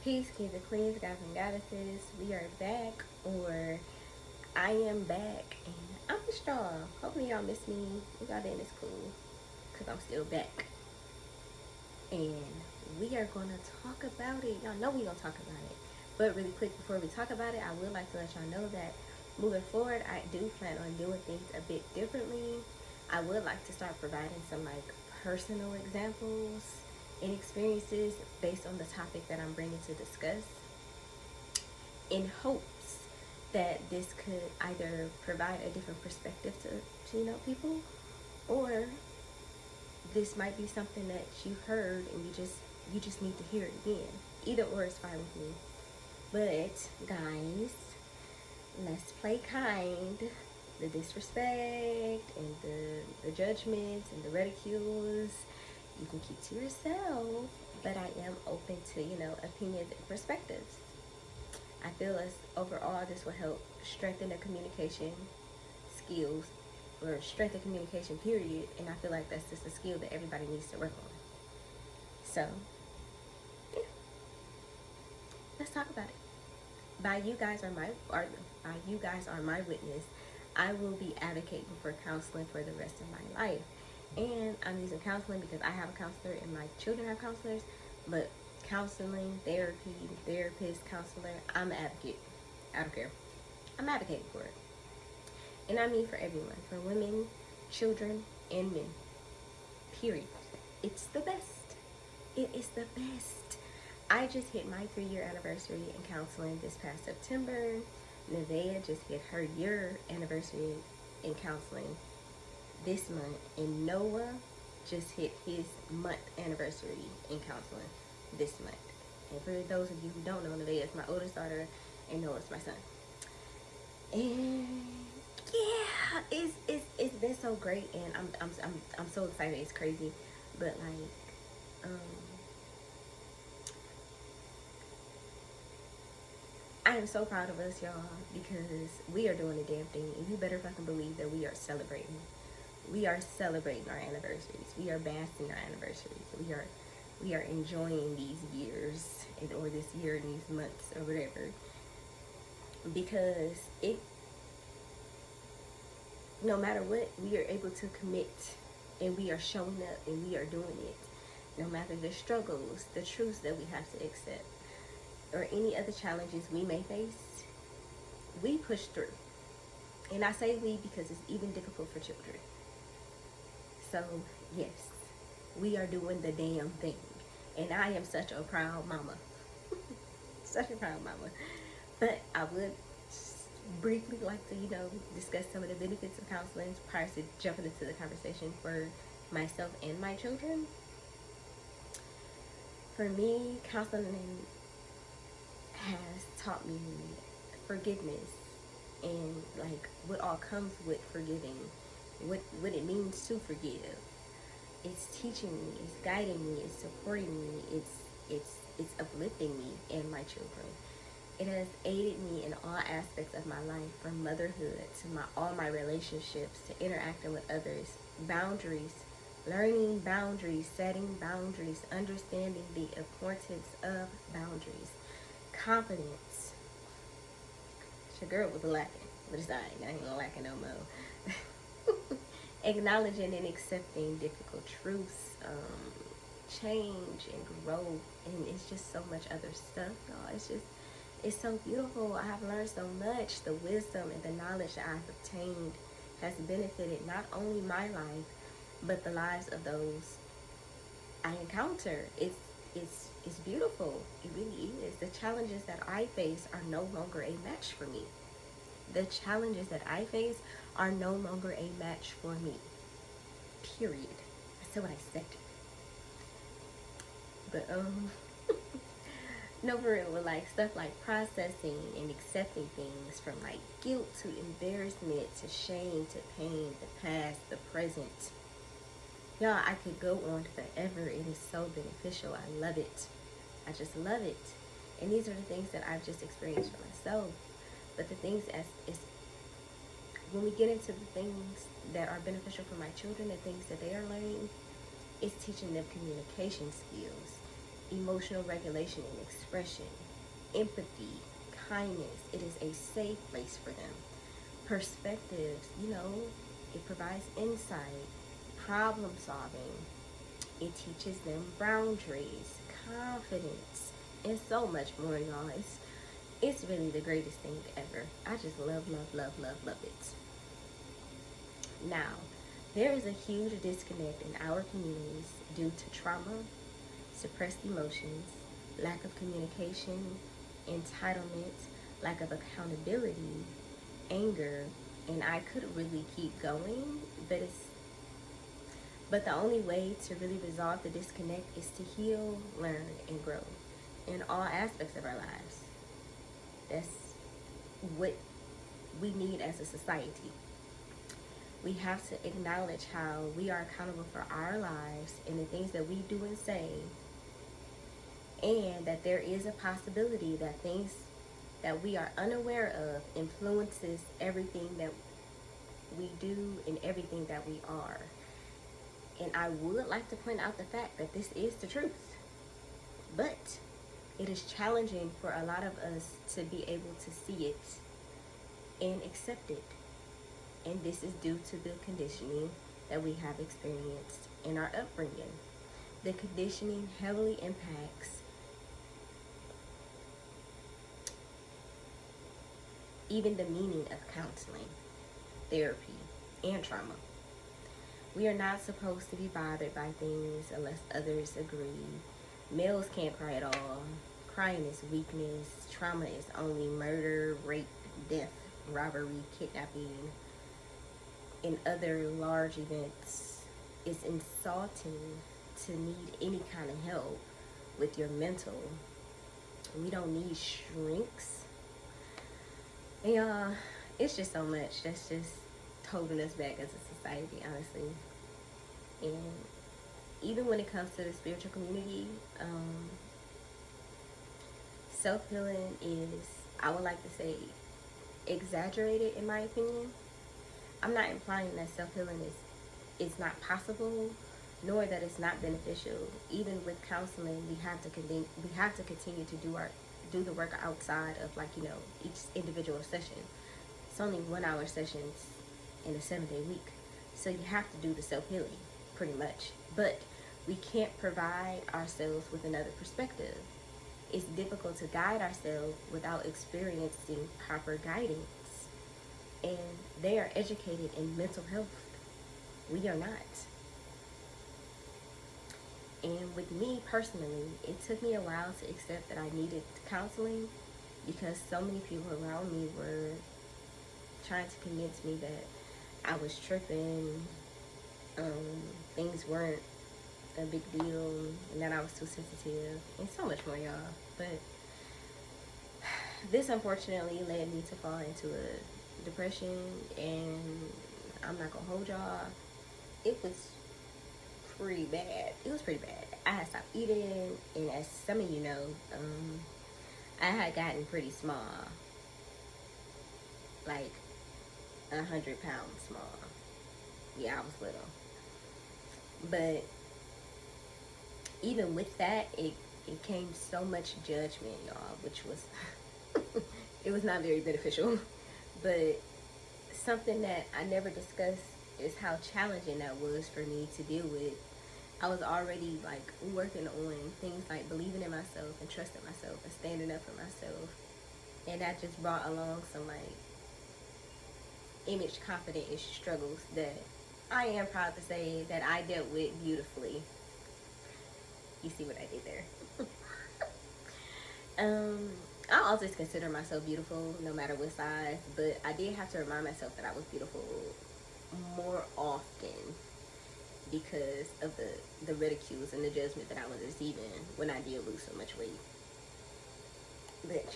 Peace, kings and queens, guys and goddesses. We are back, or I am back, and I'm strong. Hopefully, y'all miss me. If y'all didn't, it's cool, because I'm still back. And we are going to talk about it. Y'all know we're going to talk about it. But really quick, before we talk about it, I would like to let y'all know that moving forward, I do plan on doing things a bit differently. I would like to start providing some personal examples and experiences based on the topic that I'm bringing to discuss, in hopes that this could either provide a different perspective to people, or this might be something that you heard and you just need to hear it again. Either or is fine with me. But guys, let's play kind. The disrespect and the judgments and the ridicules, you can keep to yourself, but I am open to, opinions and perspectives. I feel as overall this will help strengthen the communication skills, or strengthen communication period, and I feel like that's just a skill that everybody needs to work on. So, yeah, let's talk about it. By you guys are my witness, I will be advocating for counseling for the rest of my life. And I'm using counseling because I have a counselor and my children have counselors. But counseling, therapy, therapist, counselor, I'm an advocate. I don't care. I'm advocating for it. And I mean for everyone. For women, children, and men. Period. It's the best. It is the best. I just hit my 3-year anniversary in counseling this past September. Nevaeh just hit her year anniversary in counseling this month, and Noah just hit his month anniversary in counseling this month. And for those of you who don't know, Nevaeh is my oldest daughter, and Noah's my son. And yeah, it's been so great, and I'm so excited. It's crazy, but I am so proud of us, y'all, because we are doing the damn thing, and you better fucking believe that we are celebrating. We are celebrating our anniversaries. We are basking our anniversaries. We are enjoying these years, or this year and these months, or whatever, because no matter what, we are able to commit, and we are showing up, and we are doing it. No matter the struggles, the truths that we have to accept, or any other challenges we may face, we push through. And I say we because it's even difficult for children. So yes, we are doing the damn thing. And I am such a proud mama. Such a proud mama. But I would briefly like to, discuss some of the benefits of counseling prior to jumping into the conversation for myself and my children. For me, counseling has taught me forgiveness, and what all comes with forgiving, what it means to forgive. It's teaching me, it's guiding me, it's supporting me, it's uplifting me and my children. It has aided me in all aspects of my life, from motherhood to all my relationships, to interacting with others, boundaries, learning boundaries, setting boundaries, understanding the importance of boundaries, confidence. Your girl was lacking, but it's alright. I ain't gonna lack it no more. Acknowledging and accepting difficult truths, change and growth, and it's just so much other stuff, y'all. It's so beautiful. I have learned so much. The wisdom and the knowledge that I've obtained has benefited not only my life, but the lives of those I encounter. It's beautiful. It really is. The challenges that I face are no longer a match for me. The challenges that I face are no longer a match for me. Period. I said what I said. But no, for real, with stuff like processing and accepting things, from guilt to embarrassment to shame to pain, the past, the present. Y'all, I could go on forever. It is so beneficial. I love it. I just love it. And these are the things that I've just experienced for myself. But the things when we get into the things that are beneficial for my children, the things that they are learning, it's teaching them communication skills. emotional regulation and expression, empathy, kindness. It is a safe place for them. Perspectives, it provides insight, problem solving. It teaches them boundaries, confidence, and so much more, y'all. It's really the greatest thing ever. I just love, love, love, love, love it. Now, there is a huge disconnect in our communities due to trauma, suppressed emotions, lack of communication, entitlement, lack of accountability, anger, and I could really keep going, but the only way to really resolve the disconnect is to heal, learn, and grow in all aspects of our lives. That's what we need as a society. We have to acknowledge how we are accountable for our lives and the things that we do and say, and that there is a possibility that things that we are unaware of influences everything that we do and everything that we are. And I would like to point out the fact that this is the truth, but it is challenging for a lot of us to be able to see it and accept it. And this is due to the conditioning that we have experienced in our upbringing. The conditioning heavily impacts even the meaning of counseling, therapy, and trauma. We are not supposed to be bothered by things unless others agree. Males can't cry at all. Crying is weakness. Trauma is only murder, rape, death, robbery, kidnapping, and other large events. It's insulting to need any kind of help with your mental. We don't need shrinks. And it's just so much that's just holding us back as a society, honestly. And even when it comes to the spiritual community, self-healing is, I would like to say, exaggerated in my opinion. I'm not implying that self-healing is not possible, nor that it's not beneficial. Even with counseling, we have to continue to do the work outside of each individual session. It's only 1 hour sessions in a 7-day week, so you have to do the self-healing pretty much. But we can't provide ourselves with another perspective. It's difficult to guide ourselves without experiencing proper guidance. And they are educated in mental health. We are not. And with me personally, it took me a while to accept that I needed counseling because so many people around me were trying to convince me that I was tripping, things weren't a big deal, and that I was too sensitive, and so much more, y'all. But this unfortunately led me to fall into a depression, and I'm not gonna hold y'all. It was pretty bad. It was pretty bad. I had stopped eating, and as some of you know, I had gotten pretty small, like 100 pounds small. Yeah, I was little. But even with that, it came so much judgment, y'all, which was it was not very beneficial. But something that I never discussed is how challenging that was for me to deal with. I was already working on things like believing in myself and trusting myself and standing up for myself, and that just brought along some image confident-ish struggles that I am proud to say that I dealt with beautifully. You see what I did there? I always consider myself beautiful no matter what size, but I did have to remind myself that I was beautiful more often because of the ridicules and the judgment that I was receiving when I did lose so much weight. But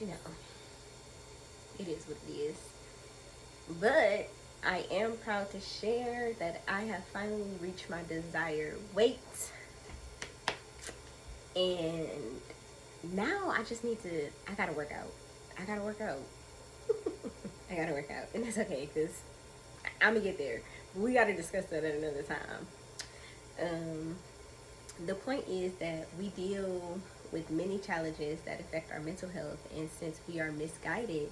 it is what it is. But I am proud to share that I have finally reached my desired weight, and now I just need to, I gotta work out. I gotta work out, and that's okay, because I'm gonna get there. We gotta discuss that at another time. The point is that we deal with many challenges that affect our mental health, and since we are misguided,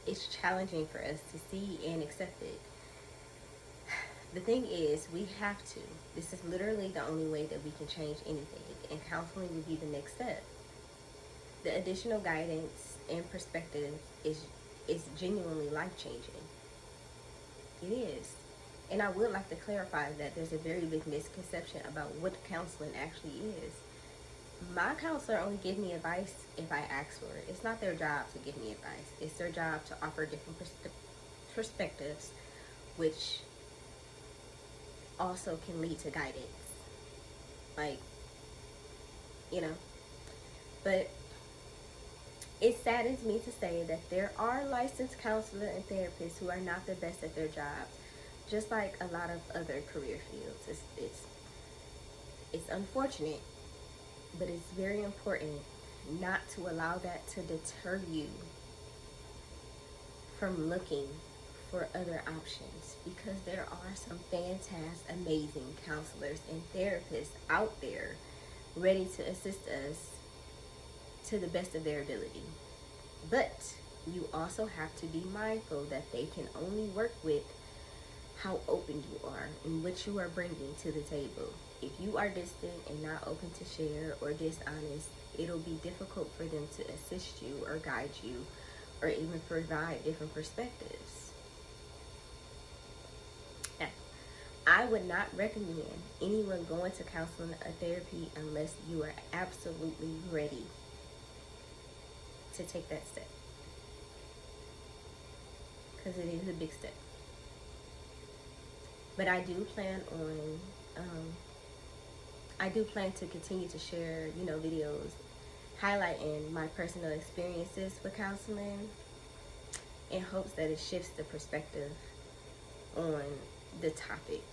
it's challenging for us to see and accept it. The thing is, we have to. This is literally the only way that we can change anything, and counseling will be the next step. The additional guidance and perspective is genuinely life-changing. It is. And I would like to clarify that there's a very big misconception about what counseling actually is. My counselor only gives me advice if I ask for it. It's not their job to give me advice. It's their job to offer different perspectives, which also can lead to guidance. Like, you know. But it saddens me to say that there are licensed counselors and therapists who are not the best at their jobs, just like a lot of other career fields. It's unfortunate, but it's very important not to allow that to deter you from looking for other options, because there are some fantastic, amazing counselors and therapists out there ready to assist us to the best of their ability. But you also have to be mindful that they can only work with how open you are and what you are bringing to the table. If you are distant and not open to share or dishonest, it'll be difficult for them to assist you or guide you or even provide different perspectives. Now, I would not recommend anyone going to counseling or therapy unless you are absolutely ready to take that step, because it is a big step. But I do plan to continue to share, videos highlighting my personal experiences with counseling, in hopes that it shifts the perspective on the topic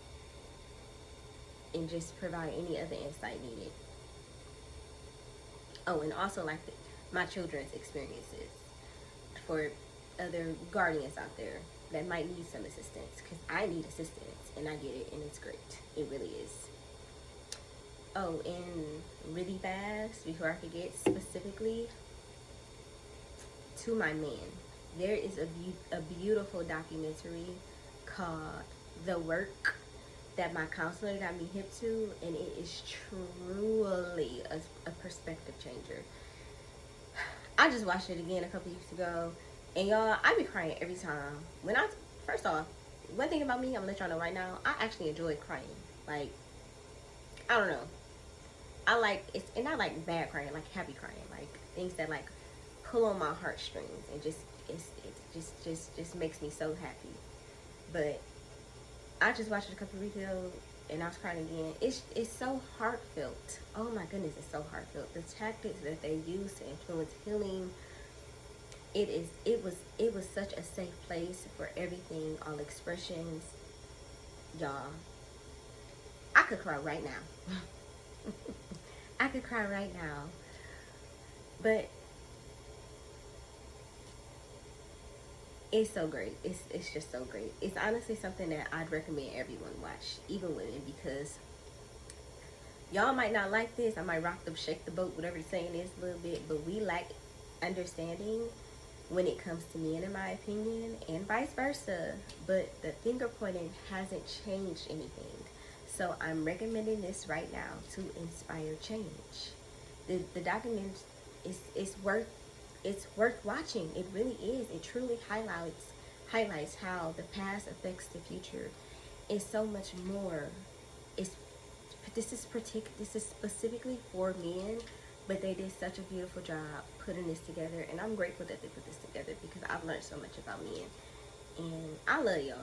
and just provide any other insight needed. Oh, and also my children's experiences for other guardians out there that might need some assistance, because I need assistance and I get it, and it's great. It really is. Oh, and really fast, before I forget, specifically to my man, there is a beautiful documentary called The Work that my counselor got me hip to, and it is truly a perspective changer. I just watched it again a couple weeks ago, and y'all, I be crying every time. First off, one thing about me, I'm gonna let y'all know right now, I actually enjoy crying. Like, I don't know. I like it's, and not like bad crying, like happy crying, like things that like pull on my heartstrings and it just makes me so happy. But I just watched it a couple of weeks ago, and I was crying again. It's so heartfelt. Oh my goodness, it's so heartfelt. The tactics that they use to influence healing. It was such a safe place for everything, all expressions. Y'all, I could cry right now. I could cry right now. But it's so great. It's just so great. It's honestly something that I'd recommend everyone watch, even women, because y'all might not like this. I might rock the shake the boat, whatever the saying is, a little bit, but we lack understanding when it comes to men, in my opinion, and vice versa. But the finger pointing hasn't changed anything. So I'm recommending this right now to inspire change. The document is worth watching. It really is. It truly highlights how the past affects the future. It's so much more. This is specifically for men, but they did such a beautiful job putting this together, and I'm grateful that they put this together, because I've learned so much about men, and I love y'all.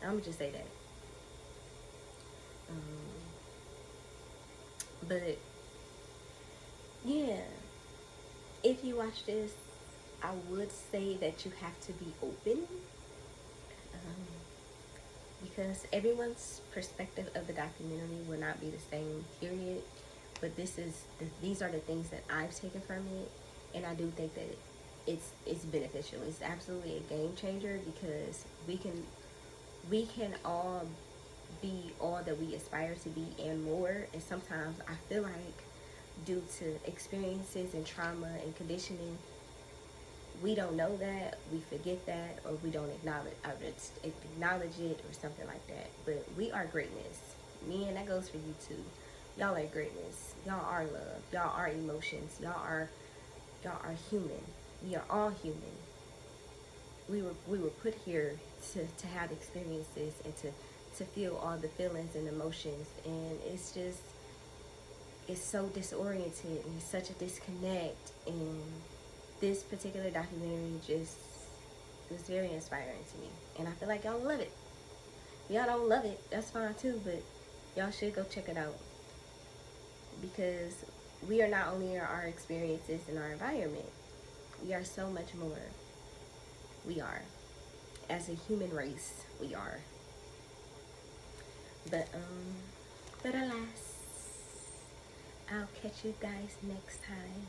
I'm gonna just say that. But yeah, if you watch this, I would say that you have to be open, because everyone's perspective of the documentary will not be the same, period. But these are the things that I've taken from it, and I do think that it's beneficial. It's absolutely a game changer, because we can all be all that we aspire to be and more. And sometimes I feel like due to experiences and trauma and conditioning. We don't know that, we forget that, or we don't acknowledge it or something like that. But we are greatness. Men, that goes for you too. Y'all are greatness. Y'all are love. Y'all are emotions. Y'all are human. We are all human. We were put here to have experiences and to feel all the feelings and emotions, and it's so disoriented and it's such a disconnect. And this particular documentary just was very inspiring to me, and I feel like y'all love it. If y'all don't love it, that's fine too, but y'all should go check it out, because we are not only our experiences in our environment, we are so much more. We are, as a human race, we are. But alas, I'll catch you guys next time.